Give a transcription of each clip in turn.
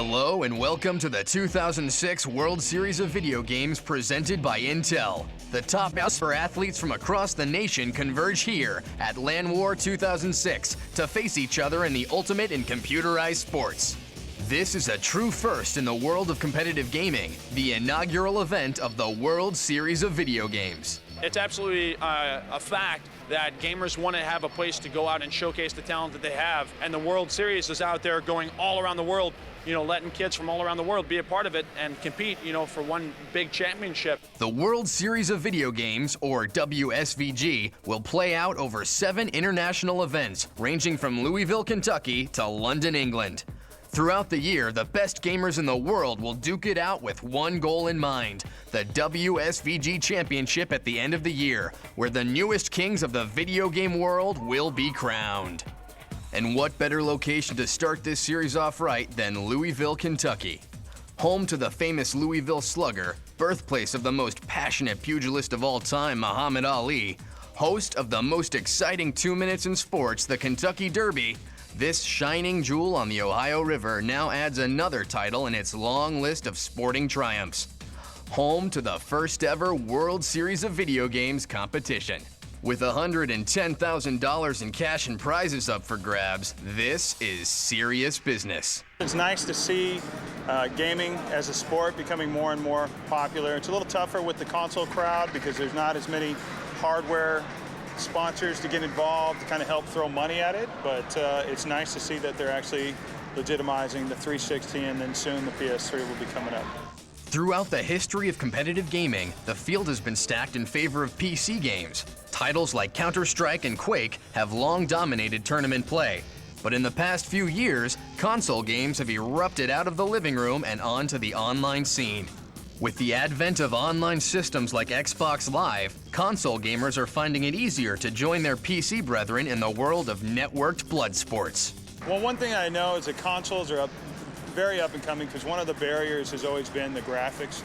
Hello and welcome to the 2006 World Series of Video Games presented by Intel. The top house for athletes from across the nation converge here at LANWar 2006 to face each other in the ultimate in computerized sports. This is a true first in the world of competitive gaming, the inaugural event of the World Series of Video Games. It's absolutely a fact that gamers want to have a place to go out and showcase the talent that they have, and the World Series is out there going all around the world, letting kids from all around the world be a part of it and compete, for one big championship. The World Series of Video Games, or WSVG, will play out over 7 international events ranging from Louisville, Kentucky to London, England. Throughout the year, the best gamers in the world will duke it out with one goal in mind, the WSVG Championship at the end of the year, where the newest kings of the video game world will be crowned. And what better location to start this series off right than Louisville, Kentucky? Home to the famous Louisville Slugger, birthplace of the most passionate pugilist of all time, Muhammad Ali, host of the most exciting 2 minutes in sports, the Kentucky Derby, this shining jewel on the Ohio River now adds another title in its long list of sporting triumphs. Home to the first ever World Series of Video Games competition. With $110,000 in cash and prizes up for grabs, this is serious business. It's nice to see gaming as a sport becoming more and more popular. It's a little tougher with the console crowd because there's not as many hardware sponsors to get involved to kind of help throw money at it, but it's nice to see that they're actually legitimizing the 360, and then soon the PS3 will be coming up. Throughout the history of competitive gaming, the field has been stacked in favor of PC games. Titles like Counter-Strike and Quake have long dominated tournament play, but in the past few years, console games have erupted out of the living room and onto the online scene. With the advent of online systems like Xbox Live, console gamers are finding it easier to join their PC brethren in the world of networked blood sports. Well, one thing I know is that consoles are very up and coming because one of the barriers has always been the graphics,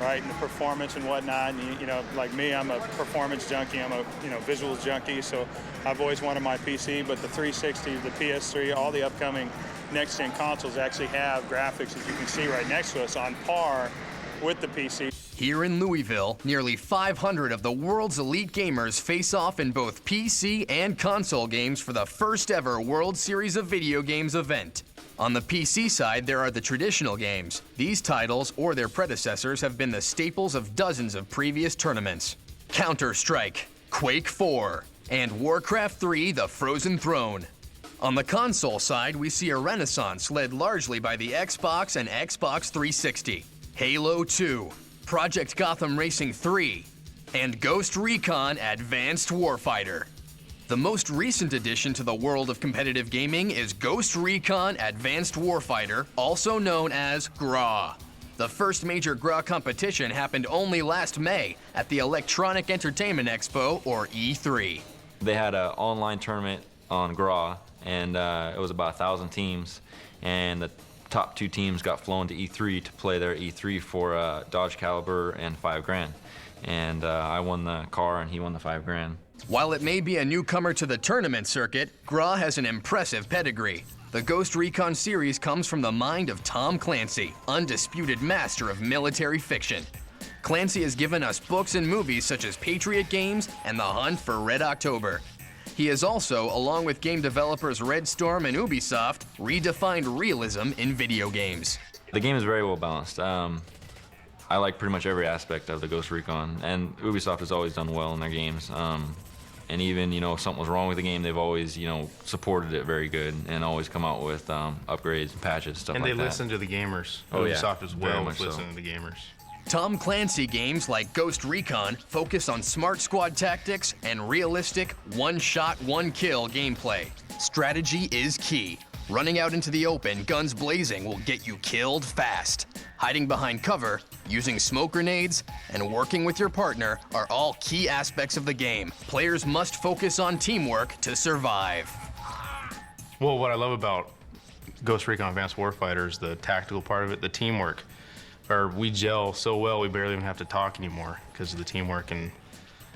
right, and the performance and whatnot. And, like me, I'm a performance junkie, I'm a visuals junkie, so I've always wanted my PC, but the 360, the PS3, all the upcoming next-gen consoles actually have graphics, as you can see right next to us, on par with the PC. Here in Louisville, nearly 500 of the world's elite gamers face off in both PC and console games for the first ever World Series of Video Games event. On the PC side, there are the traditional games. These titles, or their predecessors, have been the staples of dozens of previous tournaments. Counter-Strike, Quake 4, and Warcraft 3: The Frozen Throne. On the console side, we see a renaissance led largely by the Xbox and Xbox 360. Halo 2, Project Gotham Racing 3, and Ghost Recon Advanced Warfighter. The most recent addition to the world of competitive gaming is Ghost Recon Advanced Warfighter, also known as GRAW. The first major GRAW competition happened only last May at the Electronic Entertainment Expo, or E3. They had an online tournament on GRAW, and it was about 1,000 teams, and the top 2 teams got flown to E3 to play their E3 for Dodge Caliber and $5 grand. And I won the car and he won the $5 grand. While it may be a newcomer to the tournament circuit, GRAW has an impressive pedigree. The Ghost Recon series comes from the mind of Tom Clancy, undisputed master of military fiction. Clancy has given us books and movies such as Patriot Games and The Hunt for Red October. He has also, along with game developers Red Storm and Ubisoft, redefined realism in video games. The game is very well balanced. I like pretty much every aspect of the Ghost Recon, and Ubisoft has always done well in their games. And even, if something was wrong with the game, they've always, supported it very good and always come out with upgrades and patches, stuff like that. And they listen to the gamers. Oh, yeah. Ubisoft as well Very much listening to the gamers. Tom Clancy games like Ghost Recon focus on smart squad tactics and realistic one-shot, one-kill gameplay. Strategy is key. Running out into the open, guns blazing, will get you killed fast. Hiding behind cover, using smoke grenades, and working with your partner are all key aspects of the game. Players must focus on teamwork to survive. Well, what I love about Ghost Recon Advanced Warfighter is the tactical part of it, the teamwork. We gel so well we barely even have to talk anymore because of the teamwork. And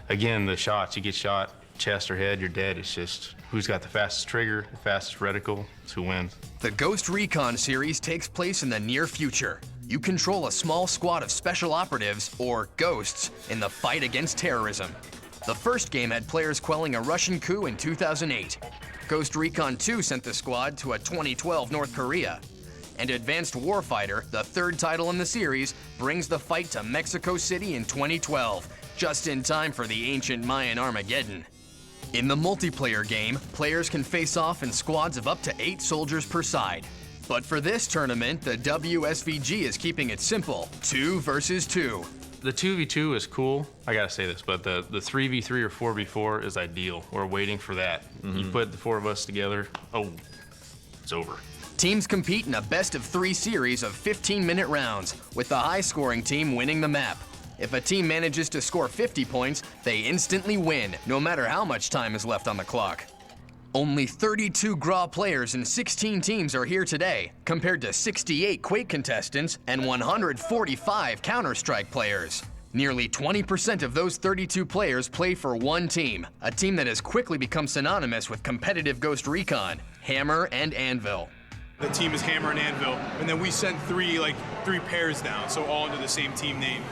again, the shots, you get shot chest or head, you're dead. It's just who's got the fastest trigger, the fastest reticle, it's who wins. The Ghost Recon series takes place in the near future. You control a small squad of special operatives, or ghosts, in the fight against terrorism. The first game had players quelling a Russian coup in 2008. Ghost Recon 2 sent the squad to a 2012 North Korea. And Advanced Warfighter, the third title in the series, brings the fight to Mexico City in 2012, just in time for the ancient Mayan Armageddon. In the multiplayer game, players can face off in squads of up to 8 soldiers per side. But for this tournament, the WSVG is keeping it simple, 2 versus 2. The 2v2 is cool, I gotta say this, but the 3v3 or 4v4 is ideal. We're waiting for that. You put the 4 of us together, oh, it's over. Teams compete in a best-of-3 series of 15-minute rounds, with the high-scoring team winning the map. If a team manages to score 50 points, they instantly win, no matter how much time is left on the clock. Only 32 GRAW players and 16 teams are here today, compared to 68 Quake contestants and 145 Counter-Strike players. Nearly 20% of those 32 players play for one team, a team that has quickly become synonymous with competitive Ghost Recon, Hammer and Anvil. The team is Hammer and Anvil, and then we sent three pairs down, so all under the same team name.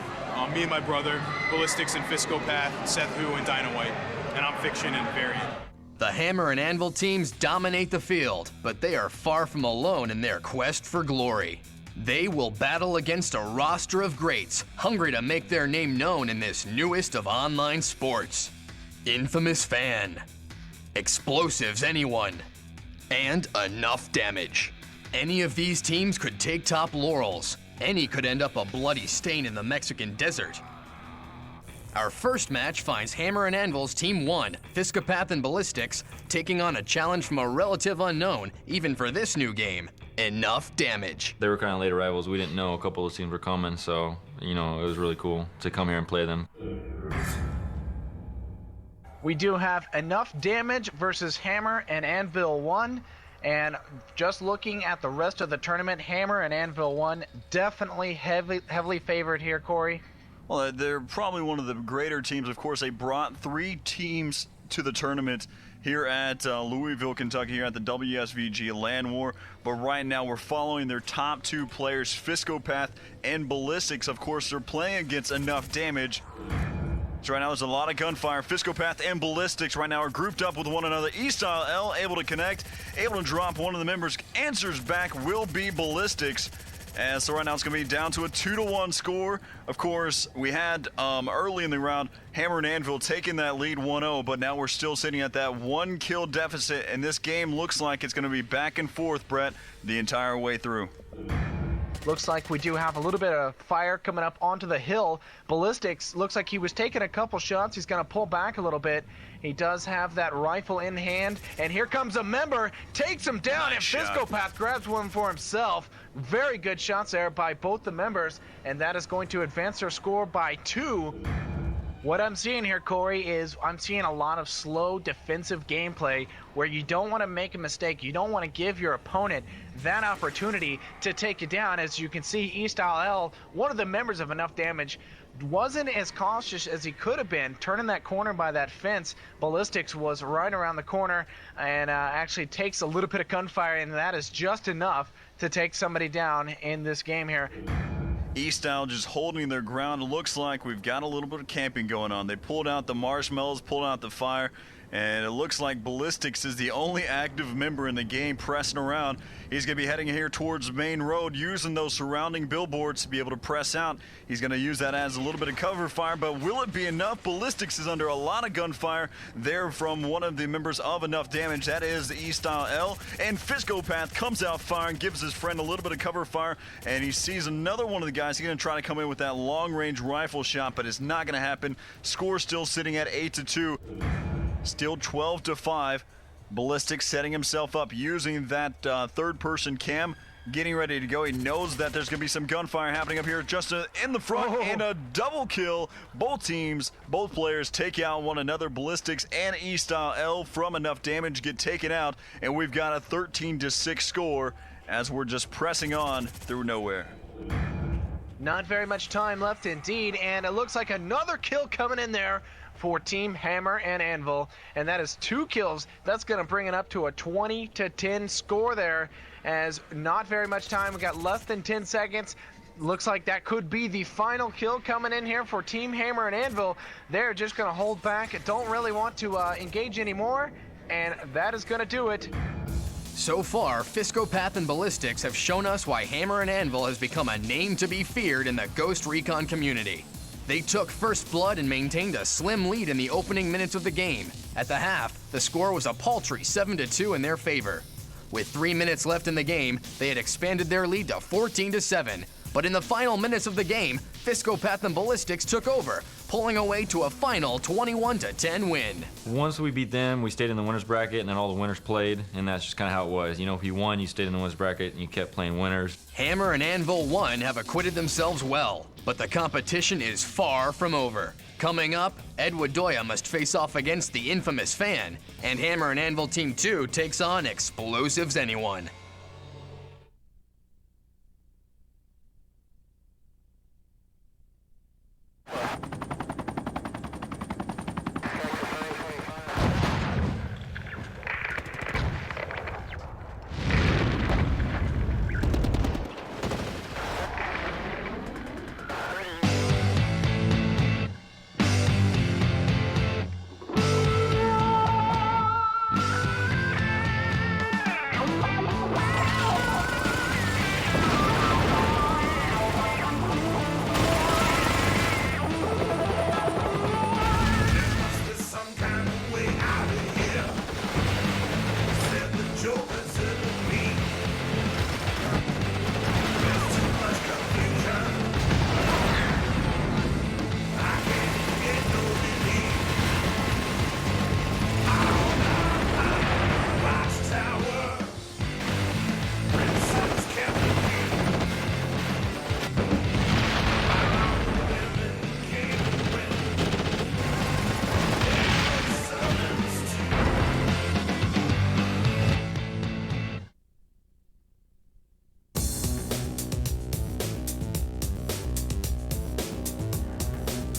Me and my brother, Ballistics and Fiscopath, Seth Who and Dynamite, and I'm Fiction and Variant. The Hammer and Anvil teams dominate the field, but they are far from alone in their quest for glory. They will battle against a roster of greats, hungry to make their name known in this newest of online sports. Infamous Fan, Explosives Anyone, and Enough Damage. Any of these teams could take top laurels. Any could end up a bloody stain in the Mexican desert. Our first match finds Hammer and Anvil's Team 1, Fiscopath and Ballistics, taking on a challenge from a relative unknown, even for this new game, Enough Damage. They were kind of late arrivals. We didn't know a couple of teams were coming, so, it was really cool to come here and play them. We do have Enough Damage versus Hammer and Anvil 1. And just looking at the rest of the tournament, Hammer and Anvil 1 definitely heavily favored here, Corey. Well, they're probably one of the greater teams. Of course, they brought 3 teams to the tournament here at Louisville, Kentucky, here at the WSVG LANWar. But right now, we're following their top 2 players, Fiscopath and Ballistics. Of course, they're playing against Enough Damage. So right now there's a lot of gunfire. Fiscopath and Ballistics right now are grouped up with one another. E-Style L able to connect, able to drop one of the members. Answers back will be Ballistics. And so right now it's going to be down to a 2-1 score. Of course, we had early in the round Hammer and Anvil taking that lead 1-0, but now we're still sitting at that 1 kill deficit, and this game looks like it's going to be back and forth, Brett, the entire way through. Looks like we do have a little bit of fire coming up onto the hill. Ballistics looks like he was taking a couple shots. He's going to pull back a little bit. He does have that rifle in hand, and here comes a member, takes him down, Nice and Fiscopath grabs one for himself. Very good shots there by both the members, and that is going to advance their score by 2. What I'm seeing here, Corey, is I'm seeing a lot of slow defensive gameplay where you don't want to make a mistake. You don't want to give your opponent that opportunity to take you down. As you can see, E-Style L, one of the members of Enough Damage, wasn't as cautious as he could have been, turning that corner by that fence. Ballistics was right around the corner and actually takes a little bit of gunfire, and that is just enough to take somebody down in this game here. E-Style just holding their ground. It looks like we've got a little bit of camping going on. They pulled out the marshmallows, pulled out the fire, and it looks like Ballistics is the only active member in the game pressing around. He's going to be heading here towards the main road, using those surrounding billboards to be able to press out. He's going to use that as a little bit of cover fire, but will it be enough? Ballistics is under a lot of gunfire there from one of the members of Enough Damage. That is the E-Style L, and Fiscopath comes out firing, gives his friend a little bit of cover fire, and he sees another one of the guys. He's going to try to come in with that long-range rifle shot, but it's not going to happen. Score still sitting at 8-2. Still 12-5. Ballistics setting himself up using that third-person cam, getting ready to go. He knows that there's going to be some gunfire happening up here just in the front, and a double kill. Both teams, both players take out one another. Ballistics and E-Style L from Enough Damage get taken out, and we've got a 13-6 score as we're just pressing on through nowhere. Not very much time left indeed, and it looks like another kill coming in there for Team Hammer and Anvil, and that is 2 kills. That's going to bring it up to a 20-10 score there, as not very much time. We got less than 10 seconds. Looks like that could be the final kill coming in here for Team Hammer and Anvil. They're just going to hold back, don't really want to engage anymore, and that is going to do it. So far, Fiscopath and Ballistics have shown us why Hammer and Anvil has become a name to be feared in the Ghost Recon community. They took first blood and maintained a slim lead in the opening minutes of the game. At the half, the score was a paltry 7-2 in their favor. With 3 minutes left in the game, they had expanded their lead to 14-7. But in the final minutes of the game, Fiscopath and Ballistics took over, pulling away to a final 21-10 win. Once we beat them, we stayed in the winners bracket, and then all the winners played, and that's just kind of how it was. You know, if you won, you stayed in the winners bracket, and you kept playing winners. Hammer and Anvil 1 have acquitted themselves well, but the competition is far from over. Coming up, Ed Wadoya must face off against the infamous Fan, and Hammer and Anvil Team 2 takes on Explosives Anyone.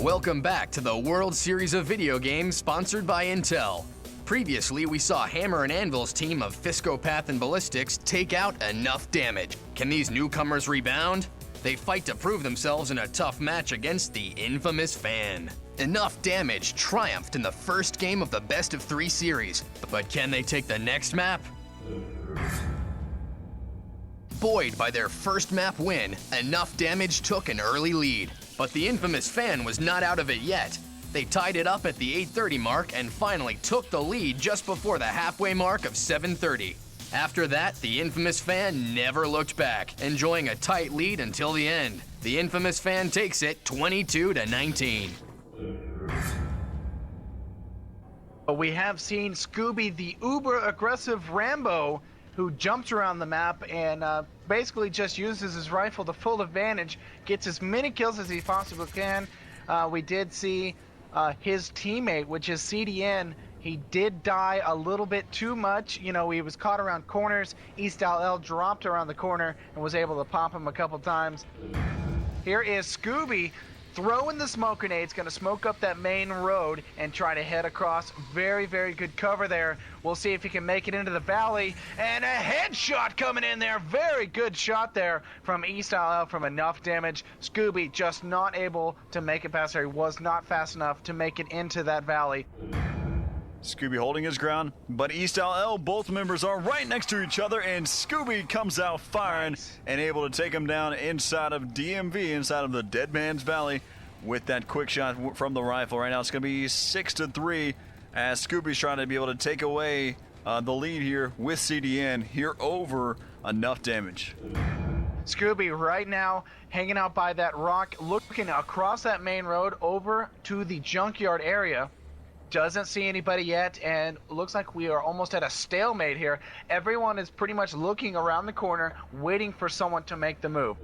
Welcome back to the World Series of Video Games sponsored by Intel. Previously, we saw Hammer and Anvil's team of Fiscopath and Ballistics take out enough damage. Can these newcomers rebound? They fight to prove themselves in a tough match against the infamous Fan. Enough Damage triumphed in the first game of the Best of 3 series, but can they take the next map? Buoyed by their first map win, Enough Damage took an early lead. But the infamous Fan was not out of it yet. They tied it up at the 8:30 mark and finally took the lead just before the halfway mark of 7:30. After that, the infamous Fan never looked back, enjoying a tight lead until the end. The infamous Fan takes it 22-19. We have seen Scooby, the uber-aggressive Rambo, who jumps around the map and basically just uses his rifle to full advantage, gets as many kills as he possibly can. We did see his teammate, which is CDN, he did die a little bit too much. You know, he was caught around corners. East LL dropped around the corner and was able to pop him a couple times. Here is Scooby throwing the smoke grenades, going to smoke up that main road and try to head across. Very, very good cover there. We'll see if he can make it into the valley. And a headshot coming in there. Very good shot there from East LL from Enough Damage. Scooby just not able to make it past there. He was not fast enough to make it into that valley. Scooby holding his ground, but East LL, both members are right next to each other, and Scooby comes out firing and able to take him down inside of DMV, inside of the Dead Man's Valley with that quick shot from the rifle. Right now it's going to be 6-3 as Scooby's trying to be able to take away the lead here with CDN here over Enough Damage. Scooby right now hanging out by that rock, looking across that main road over to the junkyard area. Doesn't see anybody yet, and looks like we are almost at a stalemate here. Everyone is pretty much looking around the corner, waiting for someone to make the move.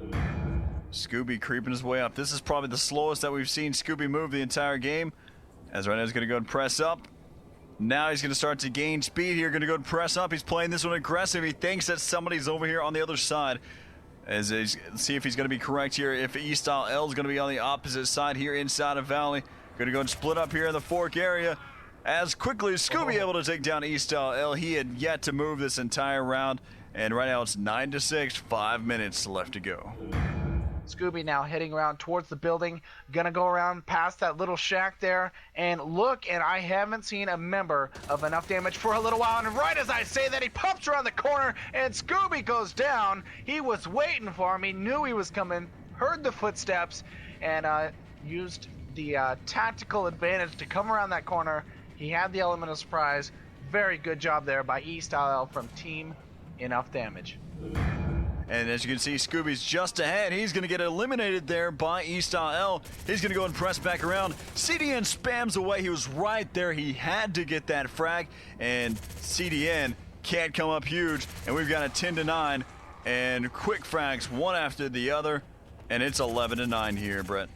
Scooby creeping his way up. This is probably the slowest that we've seen Scooby move the entire game. As right now he's going to go and press up. Now he's going to start to gain speed here. Going to go and press up. He's playing this one aggressive. He thinks that somebody's over here on the other side. As see if he's going to be correct here. If East L is going to be on the opposite side here inside of Valley. Going to go and split up here in the Fork area. As quickly as Scooby able to take down East L, he had yet to move this entire round. And right now it's 9-6, 5 minutes left to go. Scooby now heading around towards the building, gonna go around past that little shack there, and look, and I haven't seen a member of enough damage for a little while, and right as I say that, he pops around the corner, and Scooby goes down. He was waiting for him, he knew he was coming, heard the footsteps, and used the tactical advantage to come around that corner. He had the element of surprise. Very good job there by East IL from Team Enough Damage. And as you can see, Scooby's just ahead. He's going to get eliminated there by East L. He's going to go and press back around. CDN spams away. He was right there. He had to get that frag. And CDN can't come up huge. And we've got a 10-9. And quick frags, one after the other. And it's 11-9 here, Brett.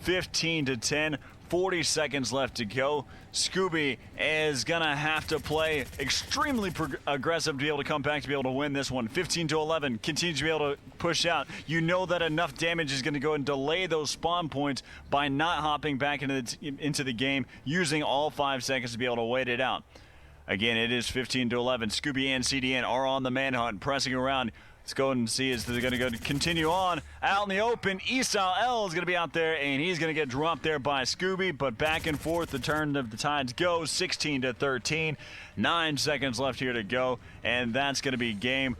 15-10. 40 seconds left to go. Scooby is gonna have to play extremely aggressive to be able to come back to be able to win this one. 15-11, continues to be able to push out. You know that enough damage is gonna go and delay those spawn points by not hopping back into the game, using all 5 seconds to be able to wait it out. Again, it is 15-11. Scooby and CDN are on the manhunt, pressing around. Let's go and see as they're going to go to continue on out in the open. East L is going to be out there, and he's going to get dropped there by Scooby. But back and forth, the turn of the tides goes 16-13. 9 seconds left here to go, and that's going to be game.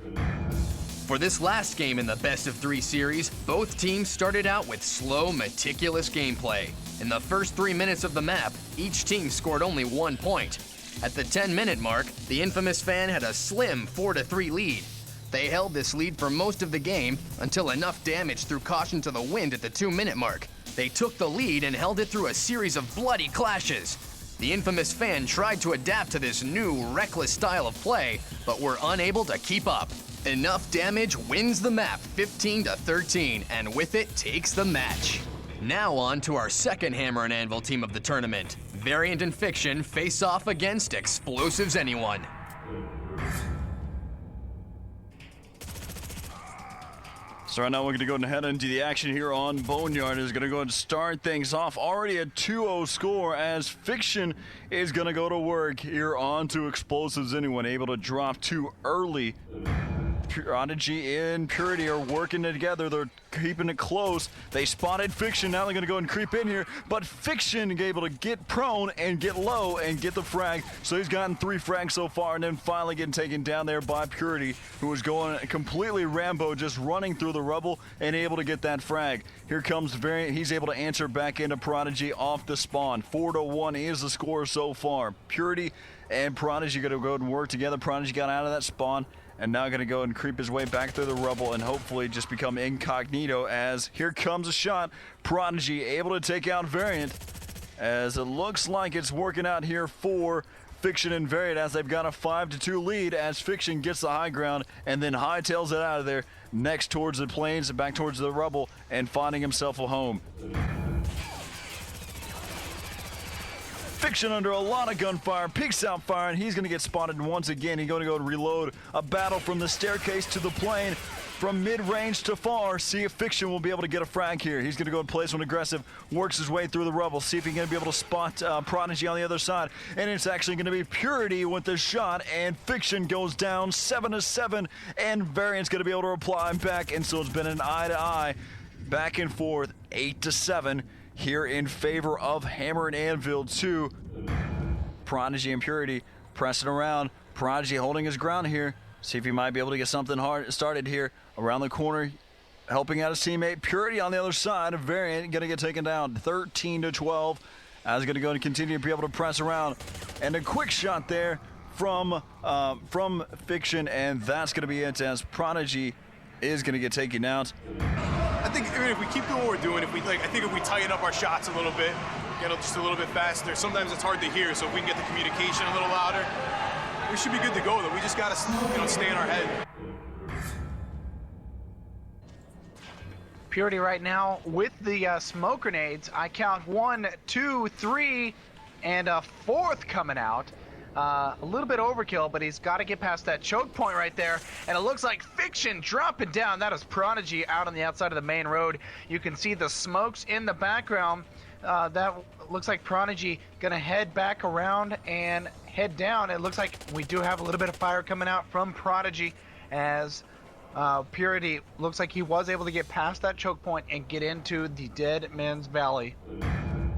For this last game in the best of 3 series, both teams started out with slow, meticulous gameplay. In the first 3 minutes of the map, each team scored only 1 point. At the 10-minute mark, the infamous fan had a slim 4-3 lead. They held this lead for most of the game until enough damage threw caution to the wind at the 2-minute mark. They took the lead and held it through a series of bloody clashes. The infamous fan tried to adapt to this new, reckless style of play, but were unable to keep up. Enough Damage wins the map 15-13, and with it takes the match. Now on to our second Hammer and Anvil team of the tournament. Variant and Fiction face off against Explosives Anyone. So right now we're going to go ahead into the action here on Boneyard. Is going to go and start things off. Already a 2-0 score as Fiction is going to go to work here on to Explosives Anyone. Able to drop 2 early. Prodigy and Purity are working together. They're keeping it close. They spotted Fiction. Now they're going to go and creep in here. But Fiction able to get prone and get low and get the frag. So he's gotten 3 frags so far, and then finally getting taken down there by Purity, who was going completely Rambo, just running through the rubble and able to get that frag. Here comes Variant. He's able to answer back into Prodigy off the spawn. 4-1 is the score so far. Purity and Prodigy going to go and work together. Prodigy got out of that spawn, and now going to go and creep his way back through the rubble and hopefully just become incognito as here comes a shot. Prodigy able to take out Variant as it looks like it's working out here for Fiction and Variant as they've got a 5-2 lead as Fiction gets the high ground and then hightails it out of there next towards the plains and back towards the rubble and finding himself a home. Fiction under a lot of gunfire, peeks out fire, and he's going to get spotted once again. He's going to go and reload a battle from the staircase to the plane, from mid-range to far. See if Fiction will be able to get a frag here. He's going to go and place one aggressive, works his way through the rubble, see if he's going to be able to spot Prodigy on the other side. And it's actually going to be Purity with the shot, and Fiction goes down 7-7, and Variant's going to be able to reply back, and so it's been an eye-to-eye, back and forth, 8-7. Here in favor of Hammer and Anvil 2. Prodigy and Purity pressing around. Prodigy holding his ground here. See if he might be able to get something hard started here around the corner. Helping out his teammate. Purity on the other side. Variant going to get taken down 13-12. As going to go and continue to be able to press around. And a quick shot there from Fiction. And that's going to be it as Prodigy is going to get taken out. I think if we keep doing what we're doing, I think if we tighten up our shots a little bit, get just a little bit faster, sometimes it's hard to hear, so if we can get the communication a little louder, we should be good to go, though. We just got to stay in our head. Purity right now with the smoke grenades. I count 1, 2, 3, and a 4th coming out. a little bit overkill, but he's got to get past that choke point right there. And it looks like Fiction dropping down. That is Prodigy out on the outside of the main road. You can see the smokes in the background. That looks like Prodigy going to head back around and head down. It looks like we do have a little bit of fire coming out from Prodigy as Purity looks like he was able to get past that choke point and get into the Dead Man's Valley.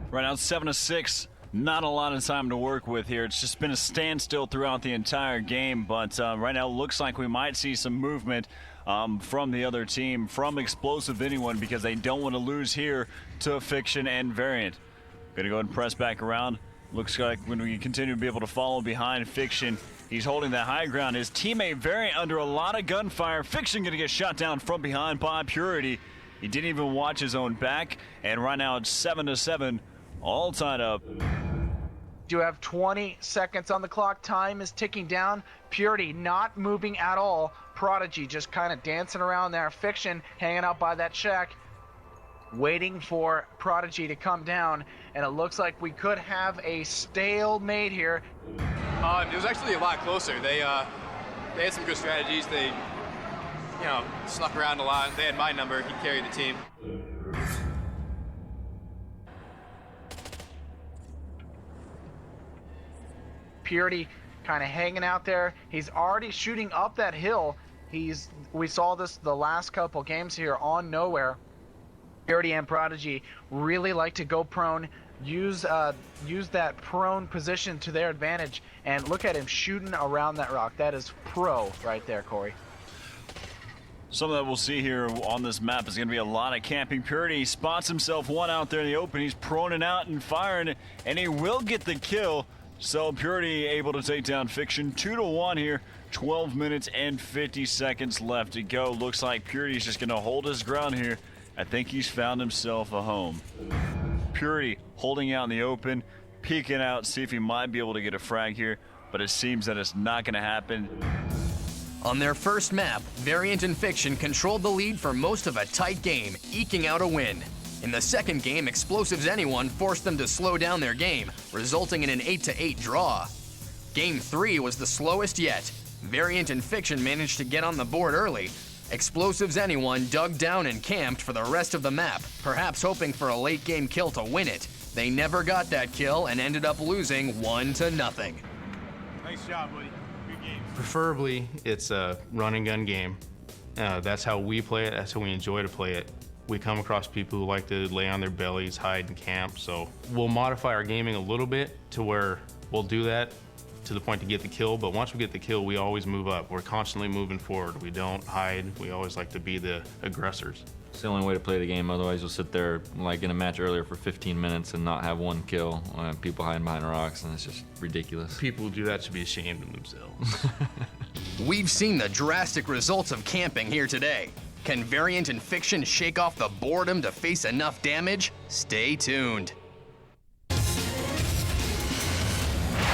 Right now, 7-6. Not a lot of time to work with here. It's just been a standstill throughout the entire game, but right now it looks like we might see some movement from the other team, from Explosive Anyone, because they don't want to lose here to Fiction and Variant. Gonna go ahead and press back around. Looks like when we continue to be able to follow behind Fiction, he's holding the high ground. His teammate Variant under a lot of gunfire. Fiction gonna get shot down from behind by Purity. He didn't even watch his own back, and right now it's 7-7, all tied up. You have 20 seconds on the clock. Time is ticking down. Purity not moving at all. Prodigy just kind of dancing around there. Fiction hanging out by that shack, waiting for Prodigy to come down. And it looks like we could have a stalemate here. It was actually a lot closer. They had some good strategies. They, snuck around a lot. They had my number. He carried the team. Purity kind of hanging out there. He's already shooting up that hill. We saw this the last couple games here on Nowhere. Purity and Prodigy really like to go prone, use that prone position to their advantage, and look at him shooting around that rock. That is pro right there, Corey. Something that we'll see here on this map is going to be a lot of camping. Purity spots himself one out there in the open. He's proning out and firing, and he will get the kill. So Purity able to take down Fiction 2-1 here. 12 minutes and 50 seconds left to go. Looks like Purity's just going to hold his ground here. I think he's found himself a home. Purity holding out in the open, peeking out, see if he might be able to get a frag here, but it seems that it's not going to happen. On their first map, Variant and Fiction controlled the lead for most of a tight game, eking out a win. In the second game, Explosives Anyone forced them to slow down their game, resulting in an 8-8 draw. Game 3 was the slowest yet. Variant and Fiction managed to get on the board early. Explosives Anyone dug down and camped for the rest of the map, perhaps hoping for a late game kill to win it. They never got that kill and ended up losing 1-0. Nice job, buddy. Good game. Preferably, it's a run and gun game. That's how we play it. That's how we enjoy to play it. We come across people who like to lay on their bellies, hide and camp, so we'll modify our gaming a little bit to where we'll do that to the point to get the kill, but once we get the kill, we always move up. We're constantly moving forward. We don't hide. We always like to be the aggressors. It's the only way to play the game. Otherwise, you'll sit there like in a match earlier for 15 minutes and not have one kill. People hiding behind rocks, and it's just ridiculous. People who do that should be ashamed of themselves. We've seen the drastic results of camping here today. Can Variant and Fiction shake off the boredom to face enough damage? Stay tuned.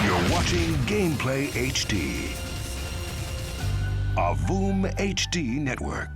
You're watching Gameplay HD, a VOOM HD network.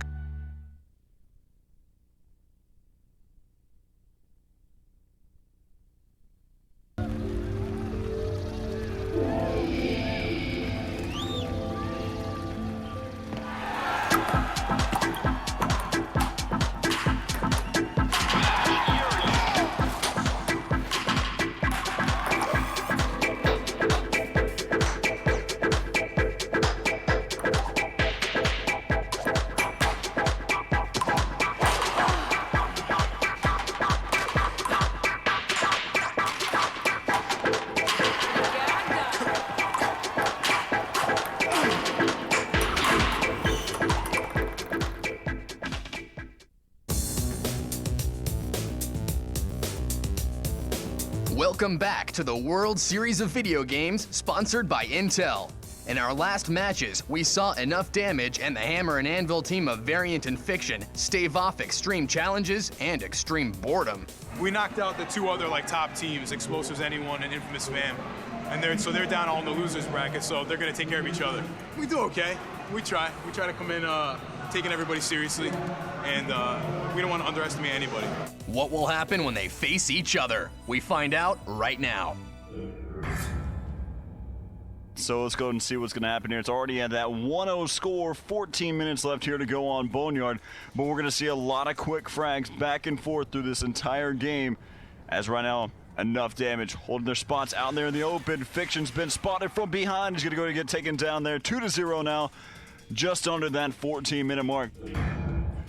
Welcome back to the World Series of Video Games, sponsored by Intel. In our last matches, we saw enough damage and the Hammer and Anvil team of Variant and Fiction stave off extreme challenges and extreme boredom. We knocked out the two other top teams, Explosives Anyone and Infamous Fam. And they're down all in the losers bracket, so they're gonna take care of each other. We do okay. We try to come in taking everybody seriously, and we don't want to underestimate anybody. What will happen when they face each other? We find out right now. So let's go and see what's going to happen here. It's already at that 1-0 score, 14 minutes left here to go on Boneyard. But we're going to see a lot of quick frags back and forth through this entire game. As right now, enough damage, holding their spots out there in the open. Fiction's been spotted from behind. He's going to go to get taken down there. 2-0 now, just under that 14-minute mark.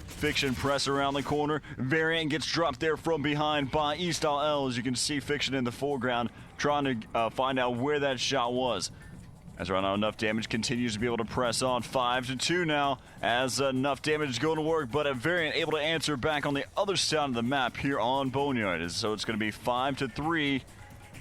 Fiction press around the corner. Variant gets dropped there from behind by Eastall L. As you can see, Fiction in the foreground trying to find out where that shot was. As right now, enough damage continues to be able to press on. 5-2 now, as enough damage is going to work, but a Variant able to answer back on the other side of the map here on Boneyard. So it's going to be 5-3,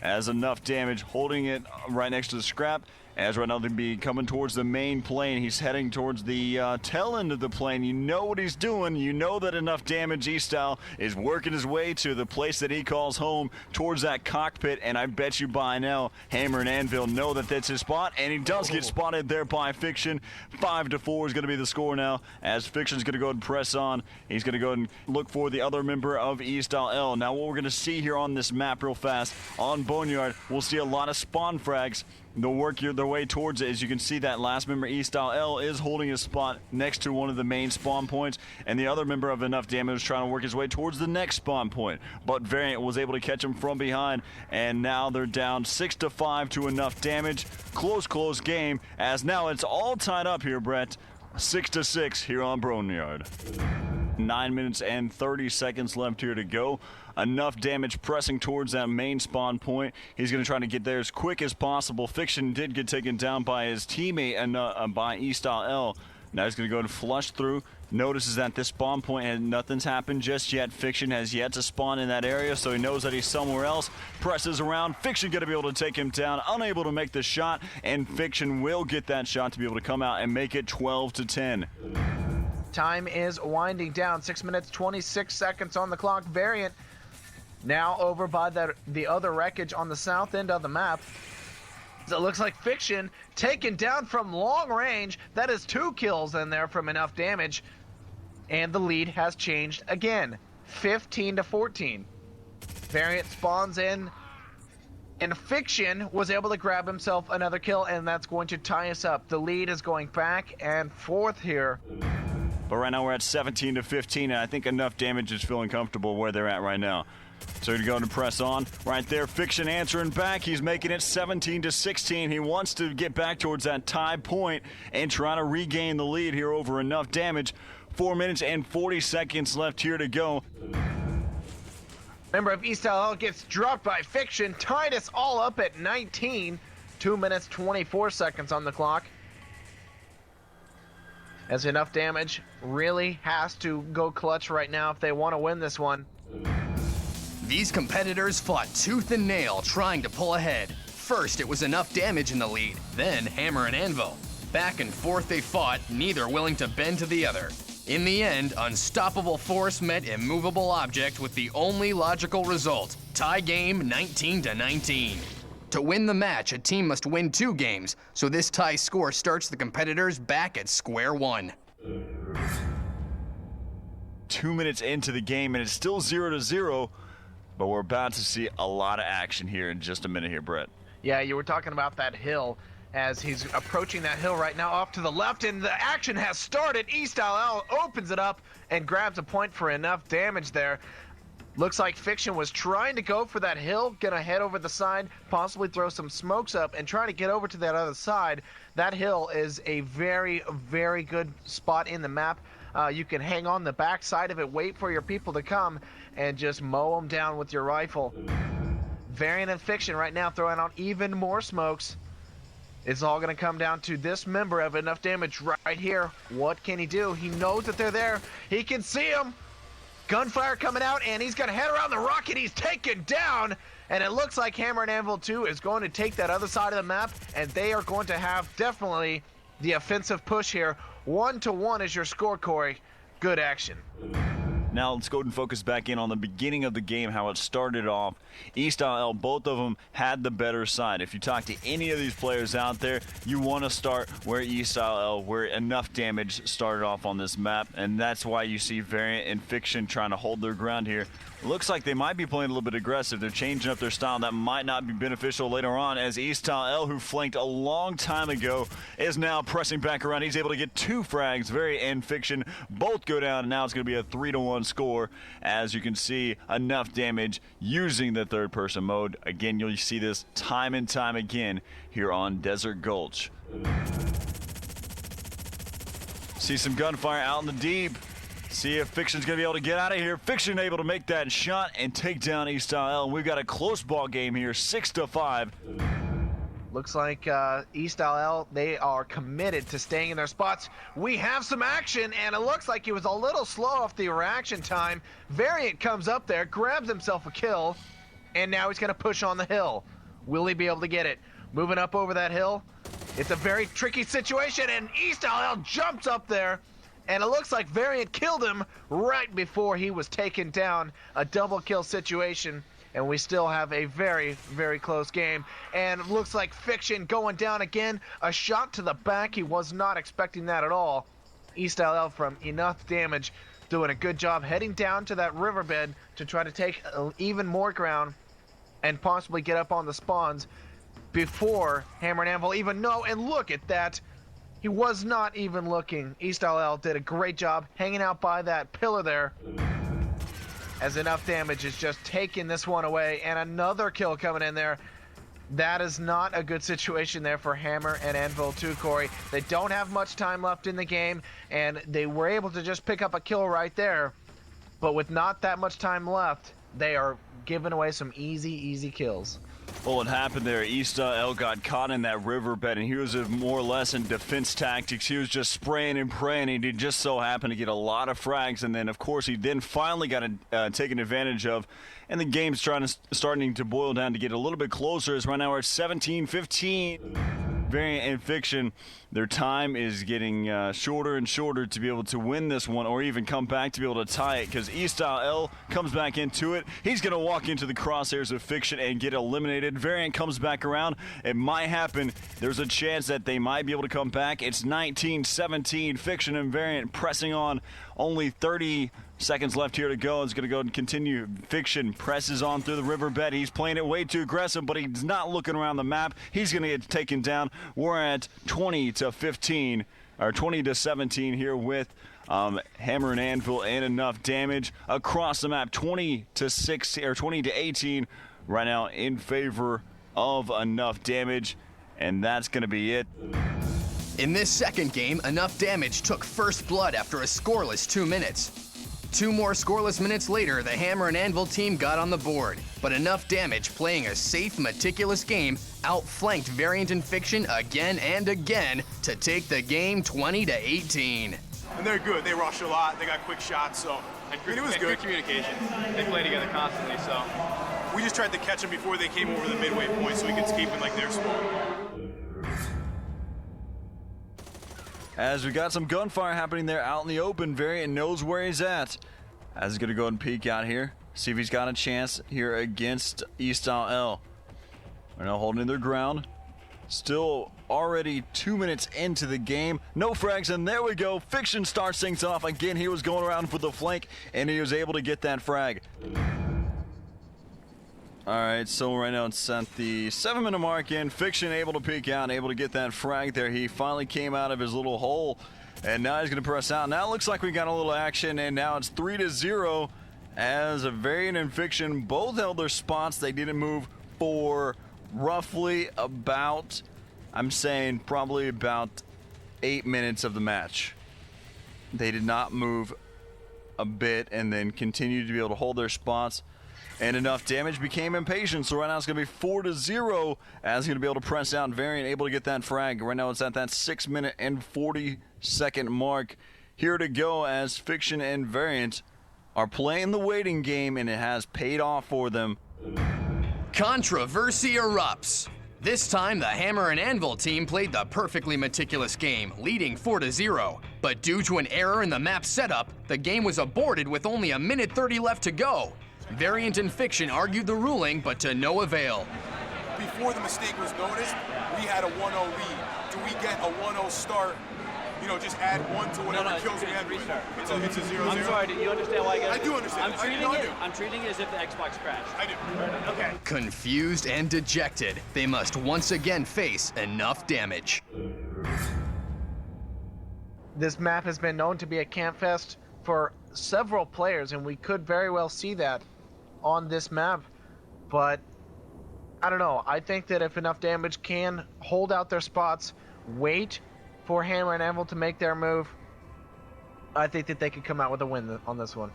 as enough damage holding it right next to the scrap. As right now they'll be coming towards the main plane. He's heading towards the tail end of the plane. You know what he's doing. You know that enough damage Eastall is working his way to the place that he calls home, towards that cockpit. And I bet you by now, Hammer and Anvil know that that's his spot. And he does get spotted there by Fiction. 5-4 is going to be the score now, as Fiction's going to go and press on. He's going to go and look for the other member of Eastall L. Now what we're going to see here on this map real fast, on Boneyard, we'll see a lot of spawn frags. They'll work their way towards it. As you can see, that last member, Eastall L, is holding his spot next to one of the main spawn points, and the other member of enough damage was trying to work his way towards the next spawn point. But Variant was able to catch him from behind, and now they're down 6-5 to enough damage. Close game, as now it's all tied up here, Brett. 6-6 here on Boneyard. 9 minutes and 30 seconds left here to go. Enough damage pressing towards that main spawn point. He's going to try to get there as quick as possible. Fiction did get taken down by his teammate and by Eastall L. Now he's going to go and flush through. Notices that this spawn point and nothing's happened just yet. Fiction has yet to spawn in that area, so he knows that he's somewhere else. Presses around. Fiction going to be able to take him down. Unable to make the shot, and Fiction will get that shot to be able to come out and make it 12-10. Time is winding down. 6 minutes, 26 seconds on the clock. Variant now over by the other wreckage on the south end of the map. It looks like Fiction taken down from long range. That is 2 kills in there from enough damage. And the lead has changed again. 15-14. Variant spawns in, and Fiction was able to grab himself another kill, and that's going to tie us up. The lead is going back and forth here. But right now we're at 17-15, and I think enough damage is feeling comfortable where they're at right now. So he's going to press on. Right there, Fiction answering back. He's making it 17-16. He wants to get back towards that tie point and try to regain the lead here over enough damage. 4 minutes and 40 seconds left here to go. Member of Eastall L gets dropped by Fiction. Tied us all up at 19. 2 minutes, 24 seconds on the clock. As enough damage really has to go clutch right now if they want to win this one. These competitors fought tooth and nail trying to pull ahead. First, it was enough damage in the lead, then Hammer and Anvil. Back and forth they fought, neither willing to bend to the other. In the end, unstoppable force met immovable object with the only logical result, tie game 19-19. To win the match, a team must win 2 games, so this tie score starts the competitors back at square one. 2 minutes into the game, and it's still 0-0. But we're about to see a lot of action here in just a minute here, Brett. Yeah, you were talking about that hill. As he's approaching that hill right now off to the left, and the action has started. Eastall L opens it up and grabs a point for enough damage there. Looks like Fiction was trying to go for that hill, gonna head over the side, possibly throw some smokes up and try to get over to that other side. That hill is a very, very good spot in the map. You can hang on the back side of it, wait for your people to come, and just mow them down with your rifle. Variant and Fiction right now throwing out even more smokes. It's all going to come down to this member of enough damage right here. What can he do? He knows that they're there. He can see them. Gunfire coming out, and he's going to head around the rocket. He's taken down, and it looks like Hammer and Anvil 2 is going to take that other side of the map, and they are going to have definitely the offensive push here. 1-1 is your score, Corey. Good action. Now let's go and focus back in on the beginning of the game, how it started off. Eastall L, both of them had the better side. If you talk to any of these players out there, you want to start where Eastall L, where enough damage started off on this map, and that's why you see Variant and Fiction trying to hold their ground here. Looks like they might be playing a little bit aggressive. They're changing up their style. That might not be beneficial later on, as Eastal, who flanked a long time ago, is now pressing back around. He's able to get 2 frags. Variant and Fiction both go down, and now it's going to be a 3-1 score. As you can see, enough damage using the third-person mode. Again, you'll see this time and time again here on Desert Gulch. See some gunfire out in the deep. See if Fiction's going to be able to get out of here. Fiction able to make that shot and take down Eastal. And we've got a close ball game here, 6-5. Looks like Eastal, they are committed to staying in their spots. We have some action, and it looks like he was a little slow off the reaction time. Variant comes up there, grabs himself a kill, and now he's going to push on the hill. Will he be able to get it? Moving up over that hill. It's a very tricky situation, and Eastal jumps up there. And it looks like Variant killed him right before he was taken down. A double kill situation, and we still have a very, very close game. And it looks like Fiction going down again. A shot to the back. He was not expecting that at all. Eastal from enough damage, doing a good job heading down to that riverbed to try to take even more ground and possibly get up on the spawns before Hammer and Anvil even know. And look at that. He was not even looking. Eastal did a great job hanging out by that pillar there, as enough damage is just taking this one away. And another kill coming in there. That is not a good situation there for Hammer and Anvil too, Corey. They don't have much time left in the game, and they were able to just pick up a kill right there. But with not that much time left, they are giving away some easy kills. Well, what happened there, Eastal got caught in that riverbed, and he was more or less in defense tactics. He was just spraying and praying, and he just so happened to get a lot of frags. And then, of course, he then finally got taken advantage of. And the game's starting to boil down to get a little bit closer, as right now we're at 17-15. Variant and Fiction, their time is getting shorter and shorter to be able to win this one, or even come back to be able to tie it, because Eastal comes back into it. He's going to walk into the crosshairs of Fiction and get eliminated. Variant comes back around. It might happen. There's a chance that they might be able to come back. It's 19-17. Fiction and Variant pressing on. Only 30 seconds left here to go. It's going to go and continue. Fiction presses on through the riverbed. He's playing it way too aggressive, but he's not looking around the map. He's going to get taken down. We're at 20-15, or 20-17 here with Hammer and Anvil, and enough damage across the map. 20-6 or 20-18 right now in favor of enough damage, and that's going to be it. In this second game, enough damage took first blood after a scoreless 2 minutes. 2 more scoreless minutes later, the Hammer and Anvil team got on the board, but enough damage, playing a safe, meticulous game, outflanked Variant and Fiction again and again to take the game 20-18. And they're good. They rush a lot. They got quick shots, so it was good. Good communication. They play together constantly, so We just tried to catch them before they came over the midway point so we could keep in like their spawn. As we got some gunfire happening there out in the open, Variant knows where he's at. As he's going to go and peek out here, see if he's got a chance here against Eastal. They're now holding their ground. Still already 2 minutes into the game. No frags, and there we go. Fiction starts things off. Again, he was going around for the flank, and he was able to get that frag. All right, so right now it's at the 7-minute mark in. Fiction able to peek out, able to get that frag there. He finally came out of his little hole, and now he's going to press out. Now it looks like we got a little action, and now it's 3-0 as Variant and Fiction both held their spots. They didn't move for roughly about, I'm saying probably about 8 minutes of the match. They did not move a bit and then continued to be able to hold their spots. And enough damage became impatient, so right now it's going to be 4-0 as he's going to be able to press out. Variant able to get that frag. Right now it's at that 6-minute and 40-second mark. Here to go as Fiction and Variant are playing the waiting game, and it has paid off for them. Controversy erupts. This time, the Hammer and Anvil team played the perfectly meticulous game, leading 4-0. But due to an error in the map setup, the game was aborted with only 1:30 left to go. Variant and Fiction argued the ruling, but to no avail. Before the mistake was noticed, we had a 1-0 lead. Do we get a 1-0 start, you know, just add 1 to whatever kills we have. It's a 0-0. I'm sorry, do you understand why I got I do understand. I'm treating it as if the Xbox crashed. I do. Okay. Confused and dejected, they must once again face enough damage. This map has been known to be a camp fest for several players, and we could very well see that on this map. But I don't know. I think that if enough damage can hold out their spots, wait for Hammer and Anvil to make their move, I think that they could come out with a win on this one.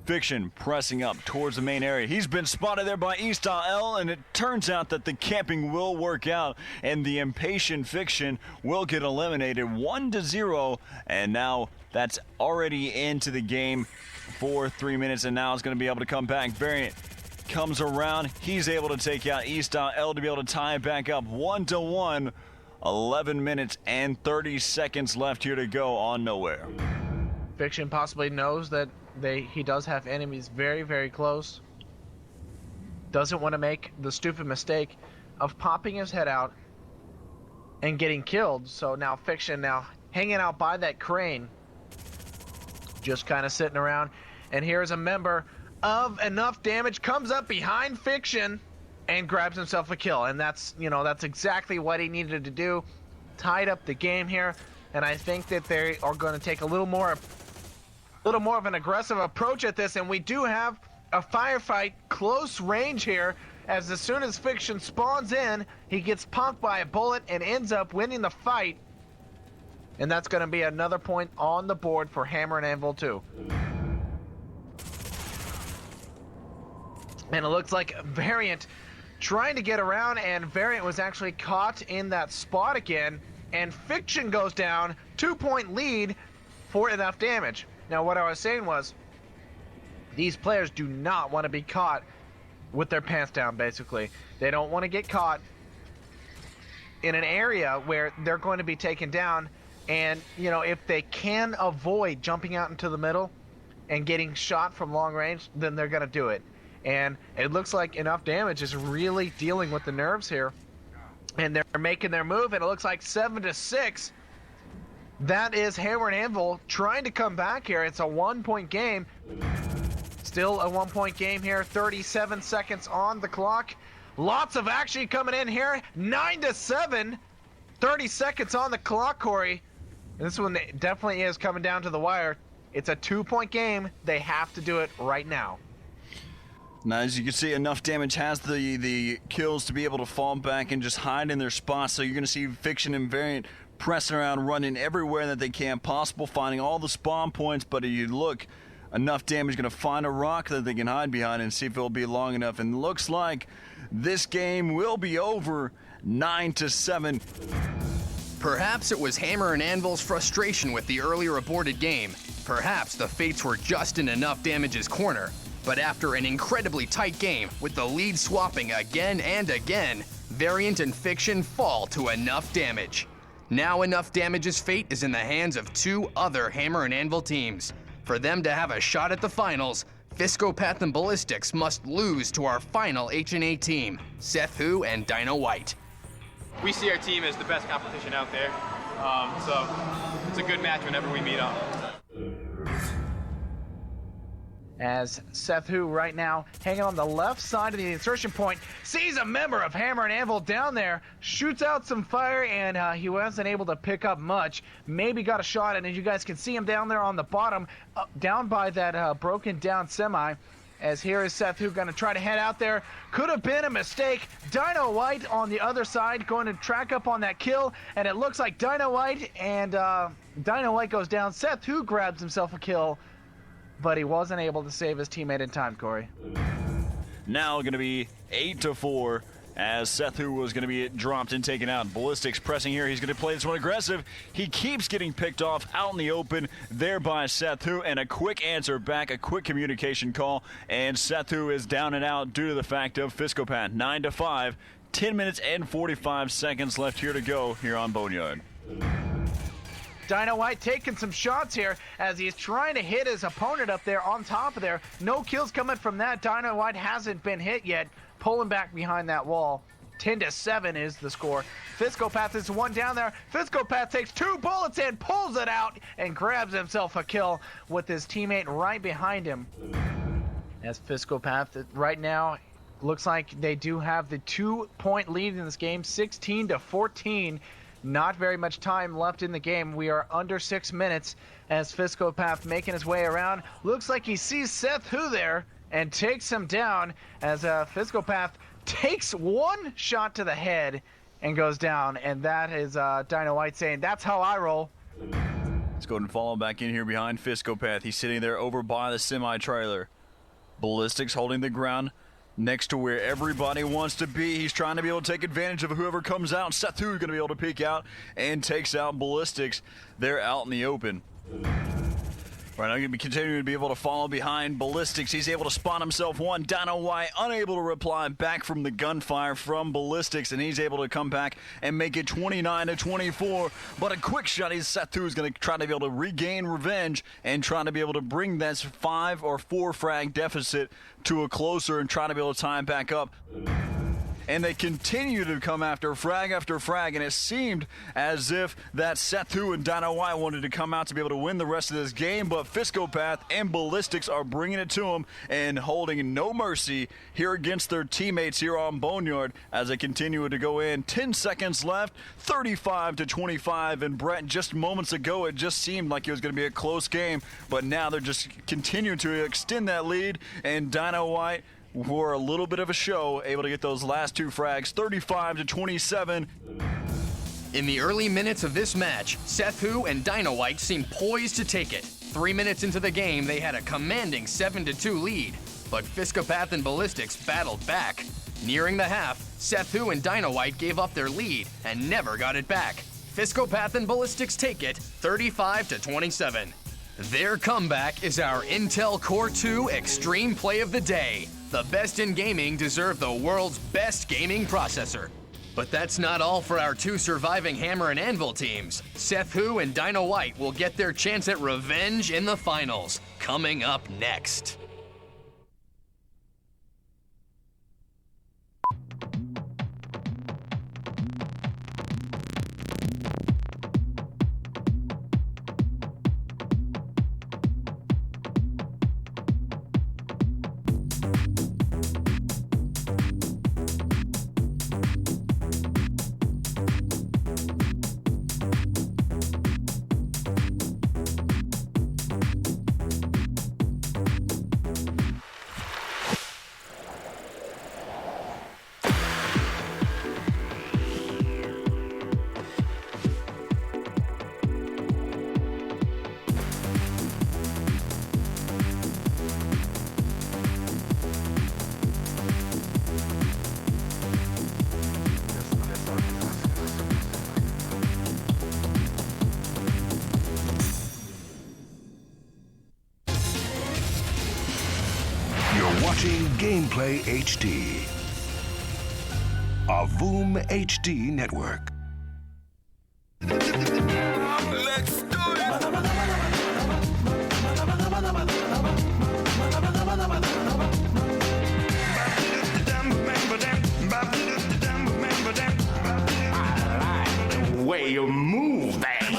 Fiction pressing up towards the main area. He's been spotted there by East.L, and it turns out that the camping will work out, and the impatient Fiction will get eliminated 1-0, and now that's already into the game for 3 minutes, and now it's going to be able to come back. Variant comes around. He's able to take out East.L to be able to tie it back up 1-1. 11 minutes and 30 seconds left here to go on Nowhere. Fiction possibly knows that he does have enemies very, very close. Doesn't want to make the stupid mistake of popping his head out and getting killed. So now Fiction now hanging out by that crane, just kind of sitting around. And here's a member of Enough Damage comes up behind Fiction and grabs himself a kill. And that's, you know, that's exactly what he needed to do. Tied up the game here. And I think that they are going to take a little more of an aggressive approach at this, and we do have a firefight close range here, as soon as Fiction spawns in, he gets punked by a bullet and ends up winning the fight, and that's going to be another point on the board for Hammer and Anvil 2. And it looks like Variant trying to get around, and Variant was actually caught in that spot again, and Fiction goes down, 2-point lead for Enough Damage. Now, what I was saying was, these players do not want to be caught with their pants down, basically. They don't want to get caught in an area where they're going to be taken down, and, you know, if they can avoid jumping out into the middle and getting shot from long range, then they're going to do it. And it looks like Enough Damage is really dealing with the nerves here, and they're making their move, and it looks like 7-6. That is Hammer and Anvil trying to come back here. It's a 1-point game. Still a 1-point game here. 37 seconds on the clock. Lots of action coming in here. 9-7. 30 seconds on the clock, Corey. And this one definitely is coming down to the wire. It's a 2-point game. They have to do it right now. Now, as you can see, Enough Damage has the kills to be able to fall back and just hide in their spots. So you're going to see Fiction and Variant pressing around, running everywhere that they can possible, finding all the spawn points. But if you look, Enough Damage going to find a rock that they can hide behind and see if it'll be long enough. And looks like this game will be over 9-7. Perhaps it was Hammer and Anvil's frustration with the earlier aborted game. Perhaps the fates were just in Enough Damage's corner. But after an incredibly tight game, with the lead swapping again and again, Variant and Fiction fall to Enough Damage. Now Enough Damage's fate is in the hands of 2 other Hammer and Anvil teams. For them to have a shot at the finals, Fiscopath and Ballistics must lose to our final H&A team, Seth Hu and Dino White. We see our team as the best competition out there, so it's a good match whenever we meet up. As Seth Hu right now hanging on the left side of the insertion point, sees a member of Hammer and Anvil down there, shoots out some fire, and he wasn't able to pick up much. Maybe got a shot, and as you guys can see him down there on the bottom, down by that broken down semi. As here is Seth Hu going to try to head out there. Could have been a mistake. Dino White on the other side going to track up on that kill, and it looks like Dino White goes down. Seth Hu grabs himself a kill, but he wasn't able to save his teammate in time, Corey. Now going to be 8-4 as Seth Hu was going to be dropped and taken out. Ballistics pressing here. He's going to play this one aggressive. He keeps getting picked off out in the open there by Seth Hu, and a quick answer back, a quick communication call, and Seth Hu is down and out due to the fact of Fiscopath. 9-5, 10 minutes and 45 seconds left here to go here on Boneyard. Dino White taking some shots here as he's trying to hit his opponent up there on top of there. No kills coming from that. Dino White hasn't been hit yet, pulling back behind that wall. 10-7 is the score. Fiscopath is one down there. Fiscopath takes 2 bullets and pulls it out and grabs himself a kill with his teammate right behind him. As Fiscopath right now looks like they do have the 2-point lead in this game, 16-14. Not very much time left in the game. We are under 6 minutes as Fiscopath making his way around. Looks like he sees Seth Hu there and takes him down as Fiscopath takes 1 shot to the head and goes down. And that is Dino White saying, "That's how I roll." Let's go ahead and follow back in here behind Fiscopath. He's sitting there over by the semi-trailer. Ballistics holding the ground next to where everybody wants to be. He's trying to be able to take advantage of whoever comes out. Seth Hu is going to be able to peek out and takes out Ballistics. They're out in the open. Right now, going to be continuing to be able to follow behind Ballistics. He's able to spot himself one. Dino White unable to reply back from the gunfire from Ballistics, and he's able to come back and make it 29-24. But a quick shot, Seth Hu is going to try to be able to regain revenge and trying to be able to bring that 5 or 4 frag deficit to a closer and try to be able to tie him back up. And they continue to come after frag, and it seemed as if that Seth Hu and Dino White wanted to come out to be able to win the rest of this game, but Fiscopath and Ballistics are bringing it to them and holding no mercy here against their teammates here on Boneyard as they continue to go in. 10 seconds left, 35-25, and Brett, just moments ago, it just seemed like it was going to be a close game, but now they're just continuing to extend that lead, and Dino White, for a little bit of a show, able to get those last 2 frags, 35-27. In the early minutes of this match, Seth Hu and Dino White seemed poised to take it. 3 minutes into the game, they had a commanding 7-2 lead, but Fiscopath and Ballistics battled back. Nearing the half, Seth Hu and Dino White gave up their lead and never got it back. Fiscopath and Ballistics take it 35-27. Their comeback is our Intel Core 2 Extreme Play of the Day. The best in gaming deserve the world's best gaming processor. But that's not all for our 2 surviving Hammer and Anvil teams. Seth Hu and Dino White will get their chance at revenge in the finals, coming up next. Watching Gameplay HD. A VOOM HD Network. Let's do I like the way you move that.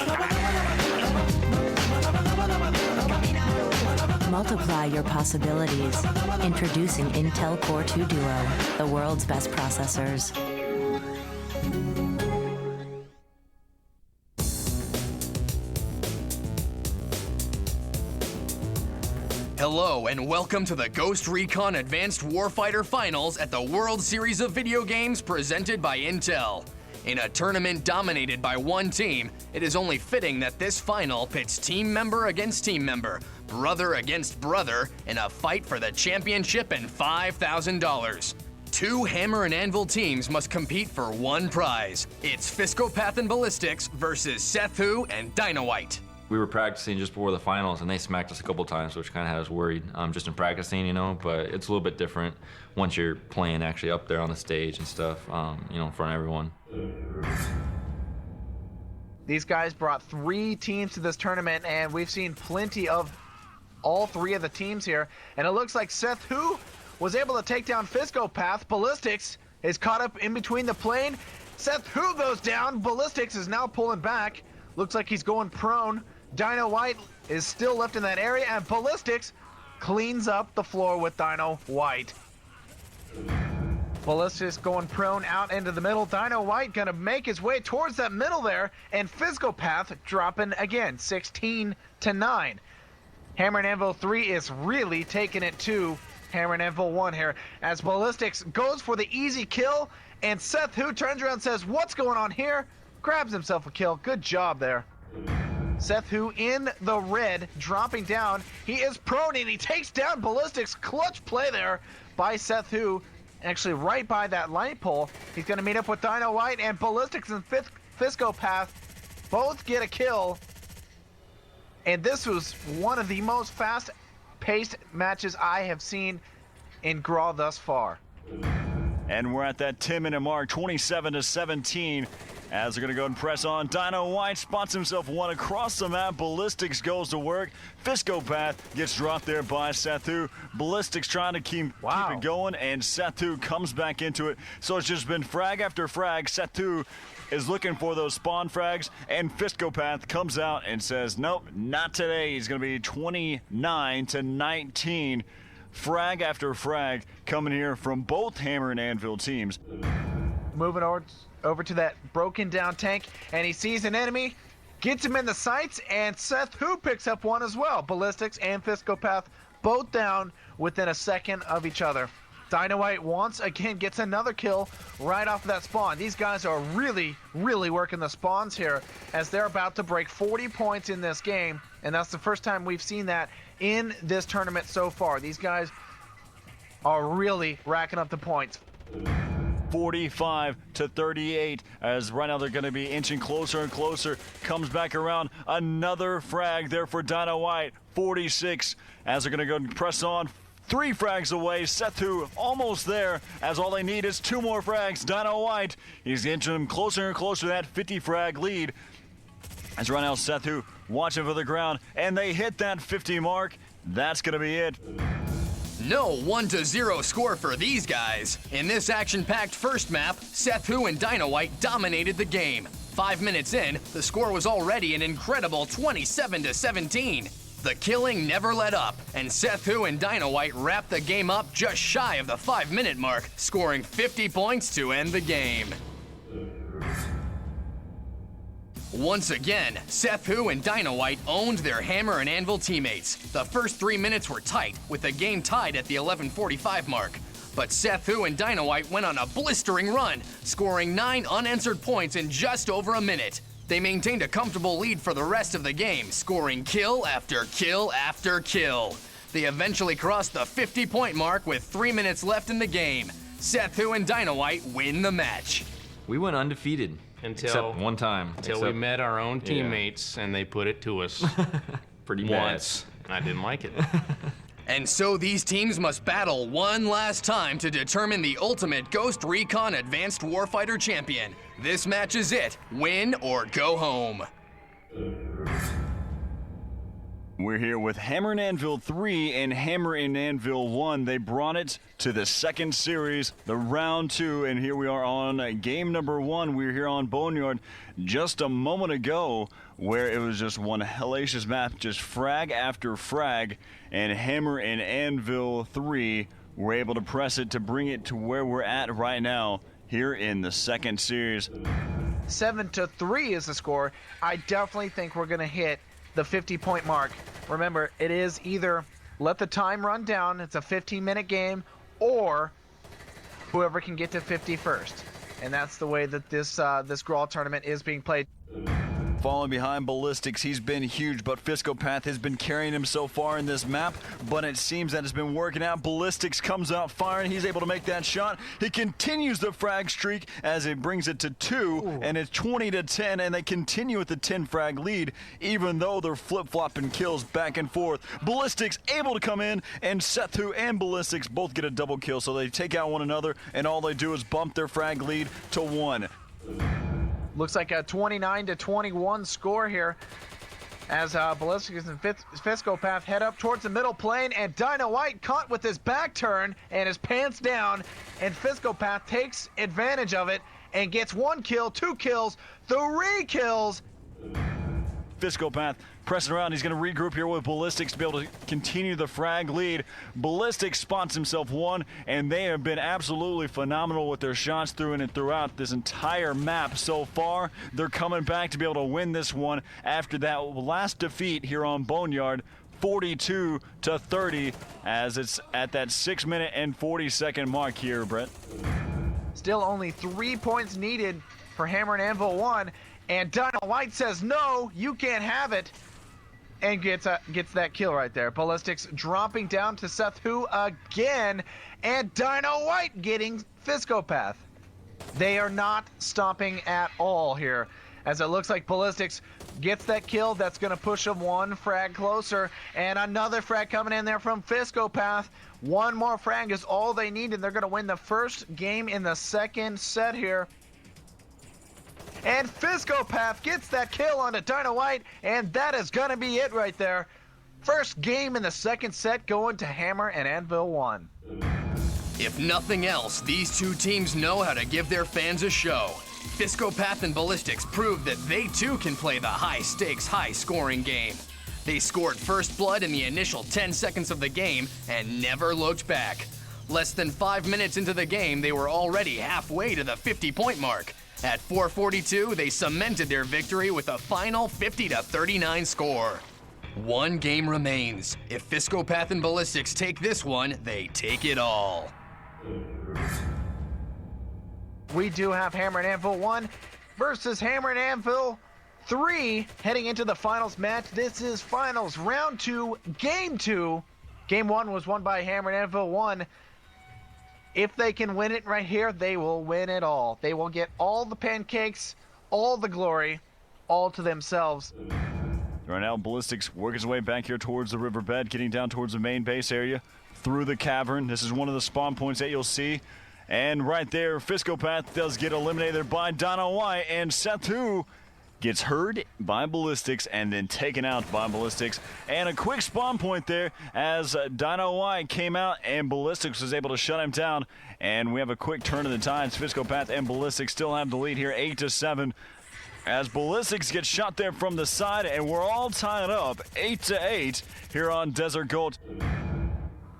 Multiply your possibilities. Introducing Intel Core 2 Duo, the world's best processors. Hello and welcome to the Ghost Recon Advanced Warfighter Finals at the World Series of Video Games presented by Intel. In a tournament dominated by one team, it is only fitting that this final pits team member against team member, brother against brother, in a fight for the championship and $5,000. 2 Hammer and Anvil teams must compete for one prize. It's Fiscopath and Ballistics versus Seth Hu and Dino White. We were practicing just before the finals, and they smacked us a couple times, which kind of had us worried, just in practicing, you know, but it's a little bit different once you're playing actually up there on the stage and stuff, you know, in front of everyone. These guys brought 3 teams to this tournament, and we've seen plenty of all 3 of the teams here, and it looks like Seth Hu was able to take down Fiscopath. Ballistics is caught up in between the plane. Seth Who goes down. Ballistics is now pulling back. Looks like he's going prone. Dino White is still left in that area, and Ballistics cleans up the floor with Dino White. Ballistics going prone out into the middle. Dino White gonna make his way towards that middle there, and Physical Path dropping again, 16-9. Hammer and Anvil 3 is really taking it to Hammer and Anvil 1 here, as Ballistics goes for the easy kill, and Seth Who turns around and says, "What's going on here?" Grabs himself a kill. Good job there. Seth Who in the red, dropping down. He is prone and he takes down Ballistics. Clutch play there by Seth Who. Actually right by that light pole. He's going to meet up with Dino White, and Ballistics and Fisco Path both get a kill. And this was one of the most fast-paced matches I have seen in Graw thus far. And we're at that 10-minute mark, 27-17. As they're going to go and press on. Dino White spots himself one across the map. Ballistics goes to work. Fisco Path gets dropped there by Seth Who. Ballistics trying to keep it going, and Seth Who comes back into it. So it's just been frag after frag. Seth Who is looking for those spawn frags, and Fisco Path comes out and says, nope, not today. He's going to be 29-19. Frag after frag coming here from both Hammer and Anvil teams. Moving over to that broken down tank, and he sees an enemy, gets him in the sights, and Seth Who picks up one as well. Ballistics and Fisco Path both down within a second of each other. Dino White once again gets another kill right off of that spawn. These guys are really, really working the spawns here, as they're about to break 40 points in this game, and that's the first time we've seen that in this tournament so far. These guys are really racking up the points. 45-38, as right now they're going to be inching closer and closer. Comes back around, another frag there for Dino White. 46, as they're going to go and press on. 3 frags away. Seth Who almost there, as all they need is 2 more frags. Dino White, he's inching them closer and closer to that 50 frag lead. As right now Seth Who watching for the ground, and they hit that 50 mark. That's going to be it. No 1-0 score for these guys. In this action-packed first map, Seth Who and Dino White dominated the game. 5 minutes in, the score was already an incredible 27-17. The killing never let up, and Seth Who and Dino White wrapped the game up just shy of the 5-minute mark, scoring 50 points to end the game. Once again, Seth Who and Dino White owned their Hammer and Anvil teammates. The first 3 minutes were tight, with the game tied at the 11:45 mark. But Seth Who and Dino White went on a blistering run, scoring 9 unanswered points in just over a minute. They maintained a comfortable lead for the rest of the game, scoring kill after kill after kill. They eventually crossed the 50-point mark with 3 minutes left in the game. Seth Who and Dino White win the match. We went undefeated. Except one time. Until we met our own teammates, and they put it to us. Pretty bad. Once. I didn't like it. And so these teams must battle one last time to determine the ultimate Ghost Recon Advanced Warfighter champion. This match is it. Win or go home. We're here with Hammer and Anvil 3 and Hammer and Anvil 1. They brought it to the second series, the round 2, and here we are on game number 1. We were here on Boneyard just a moment ago, where it was just one hellacious map, just frag after frag, and Hammer and Anvil 3 were able to press it to bring it to where we're at right now, here in the second series. 7-3 is the score. I definitely think we're going to hit the 50-point mark. Remember, it is either let the time run down, it's a 15-minute game, or whoever can get to 50 first. And that's the way that this Grawl tournament is being played. Falling behind Ballistics, he's been huge, but Fisco Path has been carrying him so far in this map, but it seems that it's been working out. Ballistics comes out firing, he's able to make that shot. He continues the frag streak as it brings it to 2, and it's 20-10, and they continue with the 10 frag lead, even though they're flip-flopping kills back and forth. Ballistics able to come in, and Seth Who and Ballistics both get a double kill, so they take out one another, and all they do is bump their frag lead to 1. Looks like a 29-21 score here. as Ballistics and Fiscopath head up towards the middle plane, and Dino White caught with his back turn and his pants down, and Fiscopath takes advantage of it and gets 1 kill, 2 kills, 3 kills. Fiscopath pressing around. He's going to regroup here with Ballistics to be able to continue the frag lead. Ballistics spots himself 1, and they have been absolutely phenomenal with their shots through and throughout this entire map so far. They're coming back to be able to win this one after that last defeat here on Boneyard, 42-30, as it's at that 6-minute and 40-second mark here, Brett. Still only 3 points needed for Hammer and Anvil 1, and Dino White says, no, you can't have it, and gets that kill right there. Ballistics dropping down to Seth Hu again, and Dino White getting Fiscopath. They are not stopping at all here, as it looks like Ballistics gets that kill. That's going to push them 1 frag closer, and another frag coming in there from Fiscopath. 1 more frag is all they need, and they're going to win the first game in the second set here. And Fiscopath gets that kill onto Dino White, and that is going to be it right there. First game in the second set going to Hammer and Anvil 1. If nothing else, these two teams know how to give their fans a show. Fiscopath and Ballistics proved that they too can play the high-stakes, high-scoring game. They scored first blood in the initial 10 seconds of the game and never looked back. Less than 5 minutes into the game, they were already halfway to the 50-point mark. At 4:42, they cemented their victory with a final 50-39 score. 1 game remains. If Fiscopath and Ballistics take this one, they take it all. We do have Hammer and Anvil 1 versus Hammer and Anvil 3 heading into the finals match. This is finals round 2, game 2. Game 1 was won by Hammer and Anvil 1. If they can win it right here, they will win it all. They will get all the pancakes, all the glory, all to themselves. Right now, Ballistics working his way back here towards the riverbed, getting down towards the main base area, through the cavern. This is one of the spawn points that you'll see. And right there, Fiscopath does get eliminated by Dino White, and Seth Hu gets heard by Ballistics and then taken out by Ballistics. And a quick spawn point there as Dino White came out and Ballistics was able to shut him down. And we have a quick turn of the tides. Fiscopath and Ballistics still have the lead here, 8-7. As Ballistics gets shot there from the side, and we're all tied up 8-8 here on Desert Gold.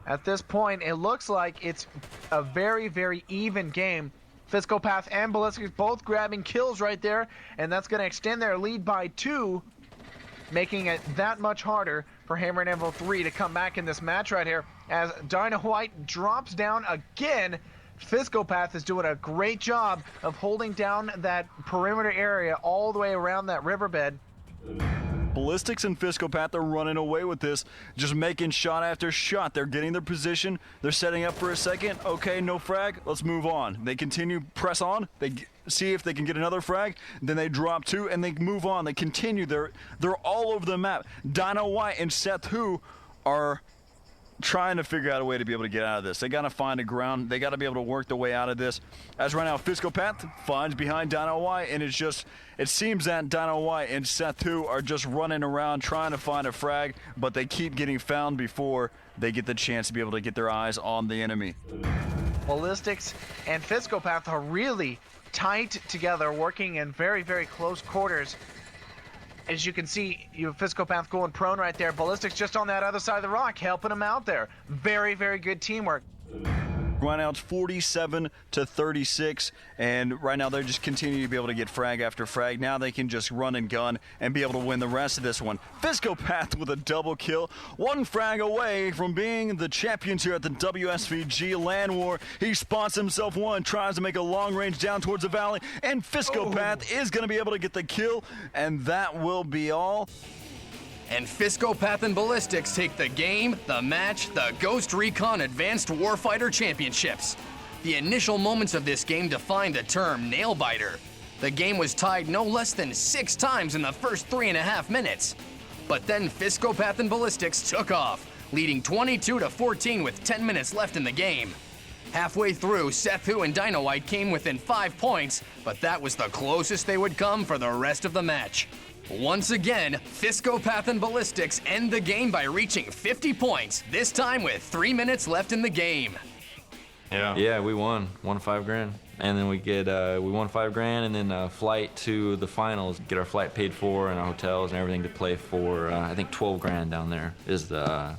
At this point, it looks like it's a very, very even game. Fiscopath and Ballistics both grabbing kills right there, and that's going to extend their lead by 2, making it that much harder for Hammer and Anvil 3 to come back in this match right here. As Dino White drops down again, Fiscopath is doing a great job of holding down that perimeter area all the way around that riverbed. Ballistics and Fiscopath are running away with this, just making shot after shot. They're getting their position. They're setting up for a second. Okay, no frag. Let's move on. They continue, press on. They see if they can get another frag. Then they drop 2 and they move on. They continue. They're all over the map. Dino White and Seth Hu are trying to figure out a way to be able to get out of this. They got to find a ground. They got to be able to work their way out of this. As right now, Fiscopath finds behind Dino White, and it seems that Dino White and Seth Hu are just running around trying to find a frag, but they keep getting found before they get the chance to be able to get their eyes on the enemy. Ballistics and Fiscopath are really tight together, working in very, very close quarters. As you can see, you have Fiscopath going prone right there. Ballistics just on that other side of the rock, helping him out there. Very, very good teamwork. Right now it's 47-36, and right now they're just continuing to be able to get frag after frag. Now they can just run and gun and be able to win the rest of this one. Fiscopath with a double kill, 1 frag away from being the champions here at the WSVG LANWar. He spots himself 1, tries to make a long range down towards the valley, and Fiscopath is going to be able to get the kill, and that will be all. And Fiscopath and Ballistics take the game, the match, the Ghost Recon Advanced Warfighter Championships. The initial moments of this game defined the term nail-biter. The game was tied no less than 6 times in the first 3.5 minutes. But then Fiscopath and Ballistics took off, leading 22-14 with 10 minutes left in the game. Halfway through, Seth Hu and Dino White came within 5 points, but that was the closest they would come for the rest of the match. Once again, Fiscopath and Ballistics end the game by reaching 50 points, this time with 3 minutes left in the game. Yeah, we won $5 grand. And then we won $5 grand, and then a flight to the finals, get our flight paid for and our hotels and everything to play for. I think 12 grand down there is the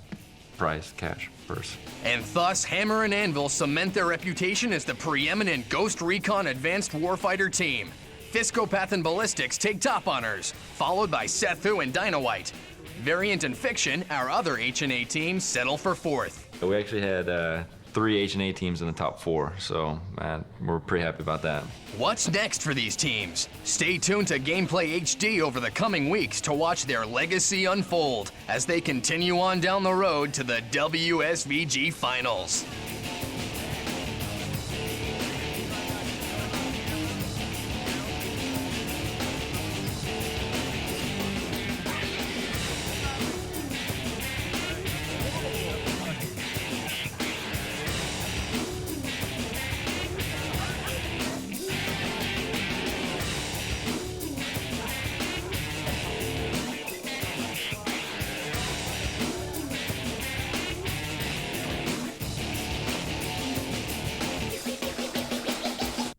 prize, cash purse. And thus, Hammer and Anvil cement their reputation as the preeminent Ghost Recon Advanced Warfighter team. Fiscopath and Ballistics take top honors, followed by Sethu and Dynawhite. Variant and Fiction, our other H&A teams, settle for 4th. We actually had 3 H&A teams in the top 4, so we're pretty happy about that. What's next for these teams? Stay tuned to Gameplay HD over the coming weeks to watch their legacy unfold as they continue on down the road to the WSVG Finals.